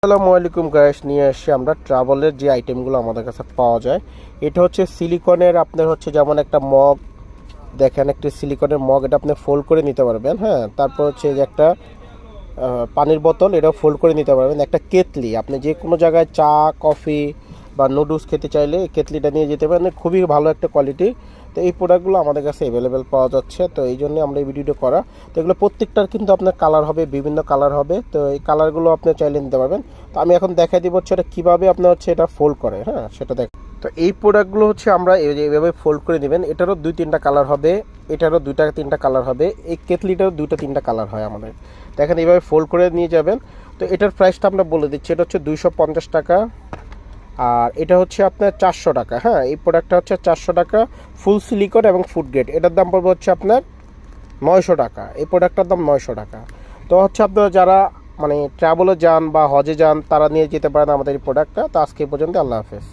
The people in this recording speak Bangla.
আসসালামু আলাইকুম গাইস, নিয়ে আসছি আমরা ট্রাভেলের যে আইটেমগুলো আমাদের কাছে পাওয়া যায়। এটা হচ্ছে সিলিকনের, আপনার হচ্ছে যেমন একটা মগ, দেখেন একটা সিলিকনের মগ, এটা আপনি ফোল্ড করে নিতে পারবেন। হ্যাঁ, তারপর হচ্ছে যে একটা পানির বোতল, এটাও ফোল্ড করে নিতে পারবেন। একটা কেতলি, আপনি যে কোনো জায়গায় চা কফি বা নুডলস খেতে চাইলে এই কেতলিটা নিয়ে যেতে পারেন, খুবই ভালো একটা কোয়ালিটি। তো এই প্রোডাক্টগুলো আমাদের কাছে অ্যাভেলেবেল পাওয়া যাচ্ছে, তো এই জন্য আমরা এই ভিডিওটা করা। তো এগুলো প্রত্যেকটার কিন্তু আপনার কালার হবে, বিভিন্ন কালার হবে, তো এই কালারগুলো আপনি চাইলে নিতে পারবেন। তো আমি এখন দেখাই দিব হচ্ছে এটা কীভাবে আপনার হচ্ছে এটা ফোল্ড করে। হ্যাঁ, সেটা দেখ। তো এই প্রোডাক্টগুলো হচ্ছে আমরা এইভাবে ফোল্ড করে নেবেন। এটারও 2-3টা কালার হবে, এটারও 2-3টা কালার হবে, এই কেতলিটারও 2-3টা কালার হয় আমাদের। দেখেন এইভাবে ফোল্ড করে নিয়ে যাবেন। তো এটার প্রাইসটা আমরা বলে দিচ্ছি, এটা হচ্ছে 250 টাকা, আর এটা হচ্ছে আপনার 400 টাকা। হ্যাঁ, এই প্রোডাক্টটা হচ্ছে 400 টাকা, ফুল সিলিকন এবং ফুড গ্রেড। এটার দাম পড়বে হচ্ছে আপনার 900 টাকা। এই প্রোডাক্টটার দাম 900 টাকা। তো হচ্ছে আপনারা যারা মানে ট্রাভেলে যান বা হজে যান, তারা নিয়ে যেতে পারেন আমাদের এই প্রোডাক্টটা। তো আজকে এই পর্যন্ত, আল্লাহ হাফেজ।